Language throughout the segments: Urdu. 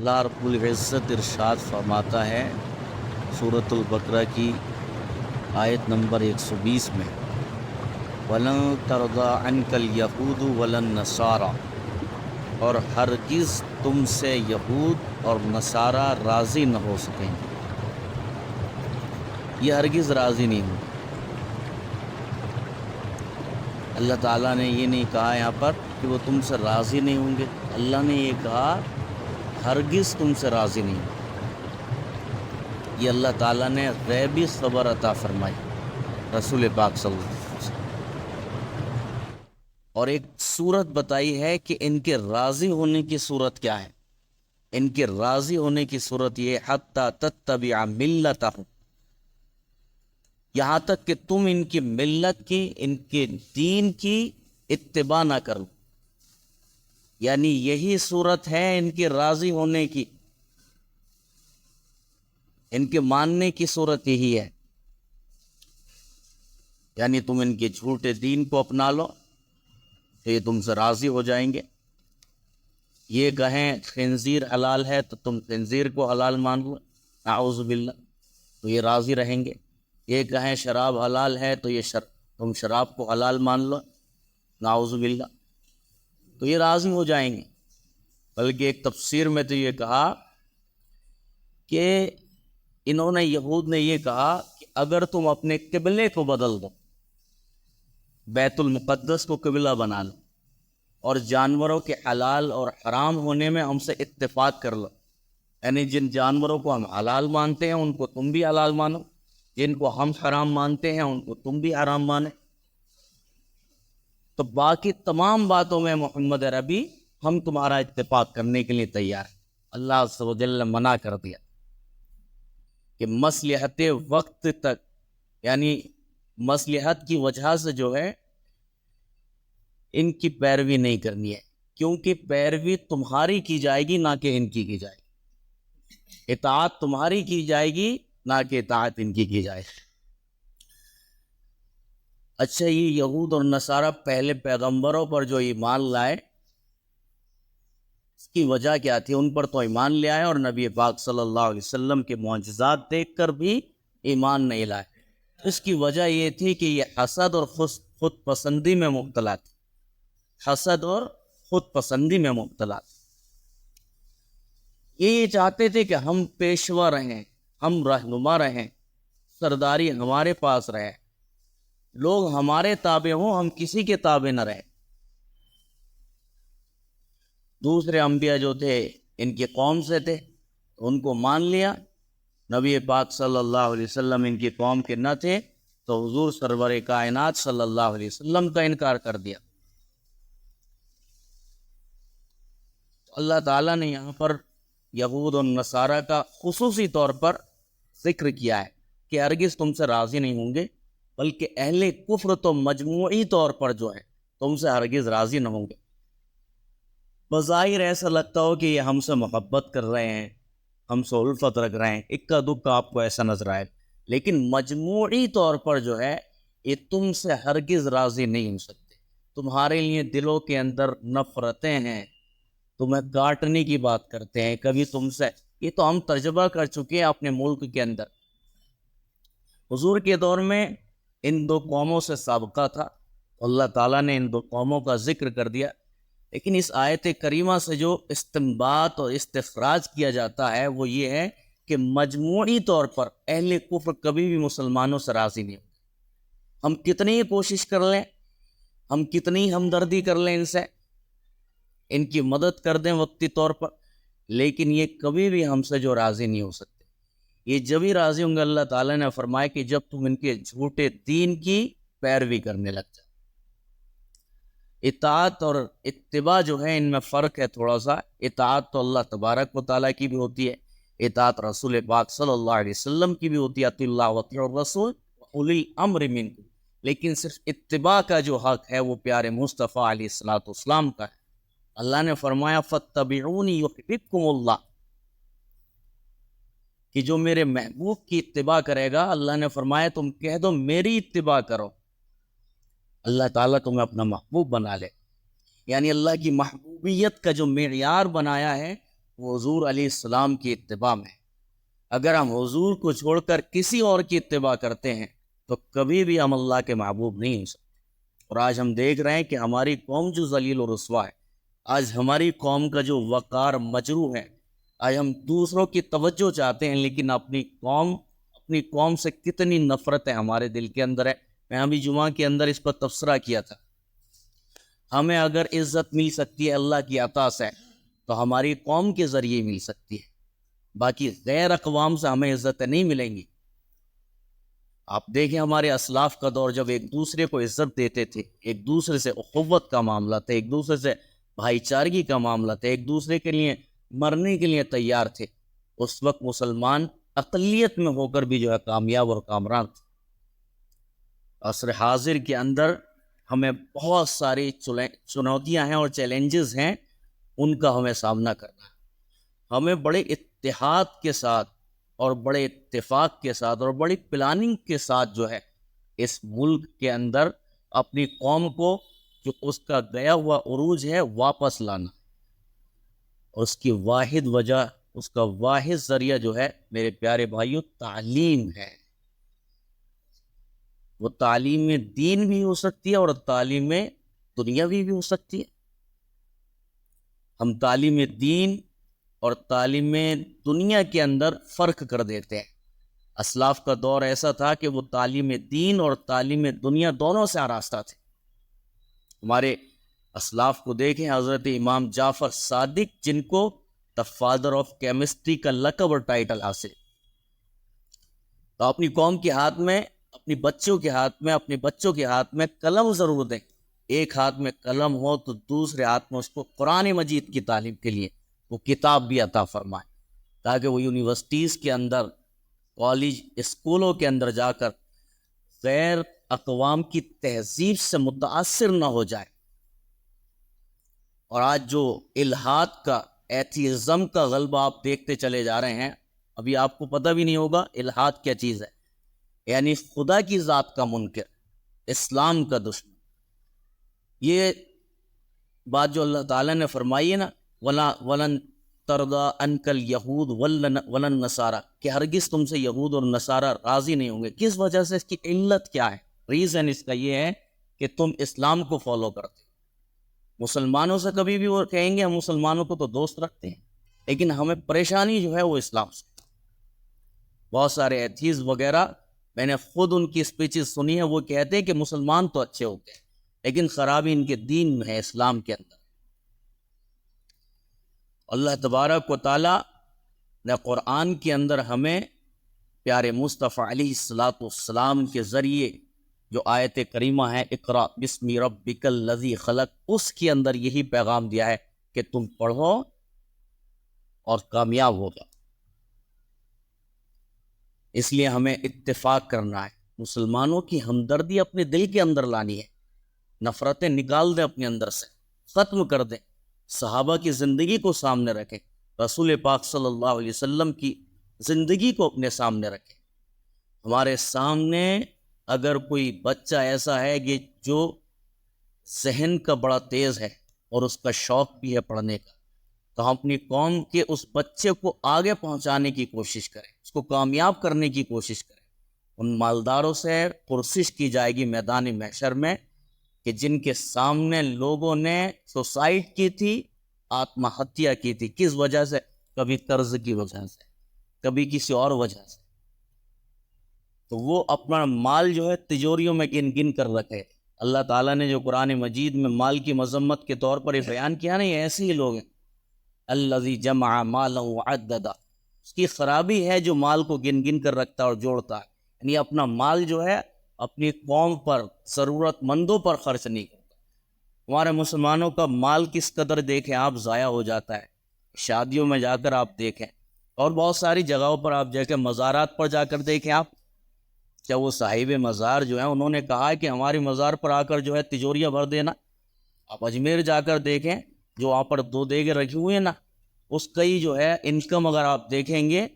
اللہ رب العزت ارشاد فرماتا ہے سورۃ البقرہ کی آیت نمبر 120 میں، وَلَن تَرْضَىٰ عَنْكَ الْيَهُودُ وَلَا النَّصَارَىٰ، اور ہرگز تم سے یہود اور نصارہ راضی نہ ہو سکیں گے، یہ ہرگز راضی نہیں ہوں گے۔ اللہ تعالیٰ نے یہ نہیں کہا یہاں پر کہ وہ تم سے راضی نہیں ہوں گے، اللہ نے یہ کہا ہرگز تم سے راضی نہیں ہوں گے۔ یہ اللہ تعالیٰ نے غیبی خبر عطا فرمائی رسول پاک صلی اللہ علیہ وسلم، اور ایک صورت بتائی ہے کہ ان کے راضی ہونے کی صورت کیا ہے۔ ان کے راضی ہونے کی صورت یہ حتی تتبع ملتہم، یہاں تک کہ تم ان کی ملت کی، ان کے دین کی اتباع نہ کرو، یعنی یہی صورت ہے ان کے راضی ہونے کی، ان کے ماننے کی صورت یہی ہے، یعنی تم ان کے جھوٹے دین کو اپنا لو تو یہ تم سے راضی ہو جائیں گے۔ یہ کہیں خنزیر حلال ہے تو تم خنزیر کو حلال مان لو، اعوذ باللہ، تو یہ راضی رہیں گے۔ یہ کہیں شراب حلال ہے تو تم شراب کو حلال مان لو، نعوذ باللہ، تو یہ راضی ہو جائیں گے۔ بلکہ ایک تفسیر میں تو یہ کہا کہ انہوں نے، یہود نے یہ کہا کہ اگر تم اپنے قبلے کو بدل دو، بیت المقدس کو قبلہ بنا لو، اور جانوروں کے حلال اور حرام ہونے میں ہم سے اتفاق کر لو، یعنی جن جانوروں کو ہم حلال مانتے ہیں ان کو تم بھی حلال مانو، جن کو ہم حرام مانتے ہیں ان کو تم بھی حرام مانے، تو باقی تمام باتوں میں محمد عربی ہم تمہارا اتفاق کرنے کے لیے تیار ہیں۔ اللہ عز و جل نے منع کر دیا کہ مصلحت وقت تک، یعنی مصلحت کی وجہ سے جو ہے ان کی پیروی نہیں کرنی ہے، کیونکہ پیروی تمہاری کی جائے گی نہ کہ ان کی جائے گی، اطاعت تمہاری کی جائے گی نہ کہ اطاعت ان کی جائے گی۔ اچھا، یہ یہود اور نصارہ پہلے پیغمبروں پر جو ایمان لائے، اس کی وجہ کیا تھی؟ ان پر تو ایمان لے آئے اور نبی پاک صلی اللہ علیہ وسلم کے معجزات دیکھ کر بھی ایمان نہیں لائے۔ اس کی وجہ یہ تھی کہ یہ حسد اور خود پسندی میں مبتلا تھے، حسد اور خود پسندی میں مبتلا تھے۔ یہ چاہتے تھے کہ ہم پیشوا رہیں، ہم رہنما رہیں، سرداری ہمارے پاس رہے، لوگ ہمارے تابع ہوں، ہم کسی کے تابع نہ رہیں۔ دوسرے انبیاء جو تھے ان کی قوم سے تھے، ان کو مان لیا، نبی پاک صلی اللہ علیہ وسلم ان کی قوم کے نہ تھے تو حضور سرور کائنات صلی اللہ علیہ وسلم کا انکار کر دیا۔ اللہ تعالیٰ نے یہاں پر یہود اور نصارہ کا خصوصی طور پر ذکر کیا ہے کہ ہرگز تم سے راضی نہیں ہوں گے، بلکہ اہل کفر تو مجموعی طور پر جو ہے تم سے ہرگز راضی نہ ہوں گے۔ بظاہر ایسا لگتا ہو کہ یہ ہم سے محبت کر رہے ہیں، ہم سے الفت رکھ رہے ہیں، اکا دکا آپ کو ایسا نظر آئے، لیکن مجموعی طور پر جو ہے یہ تم سے ہرگز راضی نہیں ہو سکتے۔ تمہارے لیے دلوں کے اندر نفرتیں ہیں، تمہیں کاٹنے کی بات کرتے ہیں، کبھی تم سے، یہ تو ہم تجربہ کر چکے ہیں اپنے ملک کے اندر۔ حضور کے دور میں ان دو قوموں سے سابقہ تھا، اللہ تعالیٰ نے ان دو قوموں کا ذکر کر دیا، لیکن اس آیت کریمہ سے جو استنباط اور استخراج کیا جاتا ہے وہ یہ ہے کہ مجموعی طور پر اہل کفر کبھی بھی مسلمانوں سے راضی نہیں ہوتے۔ ہم کتنی کوشش کر لیں، ہم کتنی ہمدردی کر لیں ان سے، ان کی مدد کر دیں وقتی طور پر، لیکن یہ کبھی بھی ہم سے جو راضی نہیں ہو سکتے۔ یہ جب ہی راضی ہوں گے، اللہ تعالیٰ نے فرمایا کہ جب تم ان کے جھوٹے دین کی پیروی کرنے لگ جاؤ۔ اطاعت اور اتباع جو ہے ان میں فرق ہے تھوڑا سا۔ اطاعت تو اللہ تبارک و تعالیٰ کی بھی ہوتی ہے، اطاعت رسول پاک صلی اللہ علیہ وسلم کی بھی ہوتی ہے، اطیعوا اللہ واطیعوا الرسول واولی الامر منکم، لیکن صرف اتباع کا جو حق ہے وہ پیارے مصطفیٰ علیہ الصلوۃ والسلام کا ہے۔ اللہ نے فرمایا فاتبعونی یحببکم اللہ، کہ جو میرے محبوب کی اتباع کرے گا، اللہ نے فرمایا تم کہہ دو میری اتباع کرو، اللہ تعالیٰ تمہیں اپنا محبوب بنا لے۔ یعنی اللہ کی محبوبیت کا جو معیار بنایا ہے وہ حضور علیہ السلام کی اتباع میں۔ اگر ہم حضور کو چھوڑ کر کسی اور کی اتباع کرتے ہیں تو کبھی بھی ہم اللہ کے محبوب نہیں ہو سکتے۔ اور آج ہم دیکھ رہے ہیں کہ ہماری قوم جو ذلیل و رسوا ہے، آج ہماری قوم کا جو وقار مجروح ہے، آج ہم دوسروں کی توجہ چاہتے ہیں لیکن اپنی قوم سے کتنی نفرت ہے ہمارے دل کے اندر ہے۔ میں ابھی جمعہ کے اندر اس پر تبصرہ کیا تھا۔ ہمیں اگر عزت مل سکتی ہے اللہ کی عطا سے تو ہماری قوم کے ذریعے مل سکتی ہے، باقی غیر اقوام سے ہمیں عزتیں نہیں ملیں گی۔ آپ دیکھیں ہمارے اسلاف کا دور جب ایک دوسرے کو عزت دیتے تھے، ایک دوسرے سے اخوت کا معاملہ تھا، ایک دوسرے سے بھائی چارگی کا معاملہ تھا، ایک دوسرے کے لیے مرنے کے لیے تیار تھے، اس وقت مسلمان اقلیت میں ہو کر بھی جو ہے کامیاب اور کامران تھے۔ عصر حاضر کے اندر ہمیں بہت ساری چنوتیاں ہیں اور چیلنجز ہیں، ان کا ہمیں سامنا کرنا ہے۔ ہمیں بڑے اتحاد کے ساتھ اور بڑے اتفاق کے ساتھ اور بڑی پلاننگ کے ساتھ جو ہے اس ملک کے اندر اپنی قوم کو جو اس کا گیا ہوا عروج ہے واپس لانا۔ اس کی واحد وجہ، اس کا واحد ذریعہ جو ہے میرے پیارے بھائیوں تعلیم ہے۔ وہ تعلیم دین بھی ہو سکتی ہے اور تعلیم دنیاوی بھی ہو سکتی ہے۔ ہم تعلیم دین اور تعلیم دنیا کے اندر فرق کر دیتے ہیں۔ اسلاف کا دور ایسا تھا کہ وہ تعلیم دین اور تعلیم دنیا دونوں سے آراستہ تھے۔ ہمارے اسلاف کو دیکھیں، حضرت امام جعفر صادق جن کو دا فادر آف کیمسٹری کا لقب اور ٹائٹل حاصل، تو اپنی قوم کے ہاتھ میں، اپنی بچوں کے ہاتھ میں قلم ضرور دیں۔ ایک ہاتھ میں قلم ہو تو دوسرے ہاتھ میں اس کو قرآن مجید کی تعلیم کے لیے وہ کتاب بھی عطا فرمائے، تاکہ وہ یونیورسٹیز کے اندر، کالج، اسکولوں کے اندر جا کر غیر اقوام کی تہذیب سے متاثر نہ ہو جائے۔ اور آج جو الحاد کا، ایتھیزم کا غلبہ آپ دیکھتے چلے جا رہے ہیں، ابھی آپ کو پتہ بھی نہیں ہوگا الحاد کیا چیز ہے، یعنی خدا کی ذات کا منکر، اسلام کا دشمن۔ یہ بات جو اللہ تعالیٰ نے فرمائی ہے نا، وَلَن تَرْضَىٰ عَنْكَ الْيَهُودُ وَلَا النَّصَارَىٰ، کہ ہرگز تم سے یہود اور نصارہ راضی نہیں ہوں گے۔ کس وجہ سے؟ اس کی علت کیا ہے؟ ریزن اس کا یہ ہے کہ تم اسلام کو فالو کرتے ہو۔ مسلمانوں سے کبھی بھی وہ کہیں گے ہم مسلمانوں کو تو دوست رکھتے ہیں، لیکن ہمیں پریشانی جو ہے وہ اسلام سے۔ بہت سارے ایتھیز وغیرہ، میں نے خود ان کی اسپیچز سنی ہیں، وہ کہتے ہیں کہ مسلمان تو اچھے ہوتے ہیں لیکن خرابی ان کے دین میں ہے، اسلام کے اندر۔ اللہ تبارک و تعالیٰ نے قرآن کے اندر ہمیں پیارے مصطفیٰ علیہ السلام کے ذریعے جو آیت کریمہ ہے اقرأ بسم ربک الذی خلق، اس کے اندر یہی پیغام دیا ہے کہ تم پڑھو اور کامیاب ہوگا۔ اس لیے ہمیں اتفاق کرنا ہے، مسلمانوں کی ہمدردی اپنے دل کے اندر لانی ہے، نفرتیں نکال دیں اپنے اندر سے، ختم کر دیں، صحابہ کی زندگی کو سامنے رکھیں، رسول پاک صلی اللہ علیہ وسلم کی زندگی کو اپنے سامنے رکھیں۔ ہمارے سامنے اگر کوئی بچہ ایسا ہے کہ جو ذہن کا بڑا تیز ہے اور اس کا شوق بھی ہے پڑھنے کا، تو ہم اپنی قوم کے اس بچے کو آگے پہنچانے کی کوشش کریں، اس کو کامیاب کرنے کی کوشش کریں۔ ان مالداروں سے پرسش کی جائے گی میدان محشر میں کہ جن کے سامنے لوگوں نے سوسائڈ کی تھی، آتما ہتیا کی تھی، کس وجہ سے؟ کبھی قرض کی وجہ سے، کبھی کسی اور وجہ سے، تو وہ اپنا مال جو ہے تجوریوں میں گن گن کر رکھے۔ اللہ تعالیٰ نے جو قرآن مجید میں مال کی مذمت کے طور پر یہ بیان کیا نا، یہ ایسے ہی لوگ ہیں، الذی جمع مالا وعددا، اس کی خرابی ہے جو مال کو گن گن کر رکھتا اور جوڑتا ہے، یعنی اپنا مال جو ہے اپنی قوم پر، ضرورت مندوں پر خرچ نہیں کرتا۔ ہمارے مسلمانوں کا مال کس قدر دیکھیں آپ، ضائع ہو جاتا ہے۔ شادیوں میں جا کر آپ دیکھیں، اور بہت ساری جگہوں پر آپ جا کے مزارات پر جا کر دیکھیں آپ، کیا وہ صاحب مزار جو ہیں انہوں نے کہا ہے کہ ہماری مزار پر آ کر جو ہے تجوریاں بھر دینا؟ آپ اجمیر جا کر دیکھیں، جو وہاں پر دو دیگیں رکھی ہوئی ہیں نا، اس کا ہی جو ہے انکم اگر آپ دیکھیں گے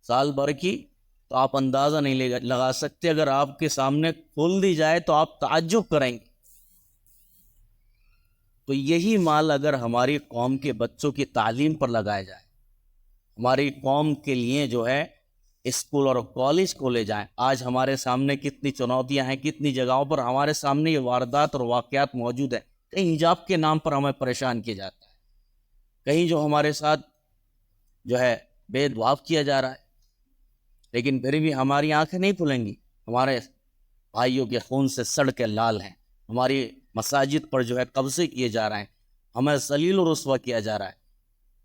سال بھر کی، تو آپ اندازہ نہیں لگا سکتے۔ اگر آپ کے سامنے کھول دی جائے تو آپ تعجب کریں گے۔ تو یہی مال اگر ہماری قوم کے بچوں کی تعلیم پر لگایا جائے، ہماری قوم کے لیے جو ہے اسکول اور کالج کھولے جائیں. آج ہمارے سامنے کتنی چنوتیاں ہیں, کتنی جگہوں پر ہمارے سامنے یہ واردات اور واقعات موجود ہیں. کہیں حجاب کے نام پر ہمیں پریشان کیا جاتا ہے, کہیں جو ہمارے ساتھ جو ہے بے دعاو کیا جا رہا ہے, لیکن پھر بھی ہماری آنکھیں نہیں کھلیں گی. ہمارے بھائیوں کے خون سے سڑکیں لال ہیں, ہماری مساجد پر جو ہے قبضے کیے جا رہے ہیں, ہمیں ذلیل و رسوا کیا جا رہا ہے.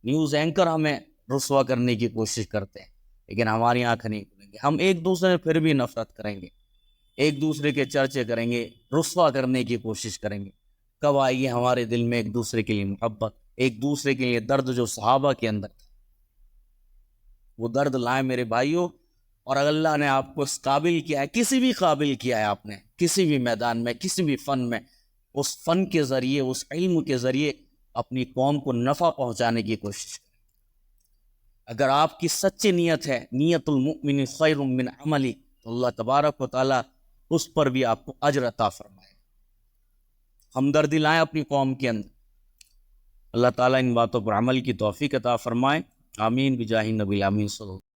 نیوز اینکر ہمیں رسوا کرنے کی کوشش کرتے ہیں, لیکن ہماری آنکھیں نہیں کھلیں گی. ہم ایک دوسرے سے پھر بھی نفرت کریں گے, ایک دوسرے کے چرچے کریں گے, رسوا کرنے کی کوشش کریں گے. کب آئے گی ہمارے دل میں ایک دوسرے کے لیے محبت, ایک دوسرے کے لیے درد جو صحابہ کے اندر تھا, وہ درد لائیں میرے بھائیوں. اور اگر اللہ نے آپ کو اس قابل کیا ہے, کسی بھی قابل کیا ہے آپ نے, کسی بھی میدان میں, کسی بھی فن میں, اس فن کے ذریعے, اس علم کے ذریعے اپنی قوم کو نفع پہنچانے کی کوشش کریں. اگر آپ کی سچی نیت ہے, نیت المؤمن خیر من عملی, تو اللہ تبارک و تعالیٰ اس پر بھی آپ کو اجر عطا فرمائے. ہمدردی لائیں اپنی قوم کے اندر. اللہ تعالیٰ ان باتوں پر عمل کی توفیق عطا فرمائے. آمین بجاہ نبی الامین صلی اللہ.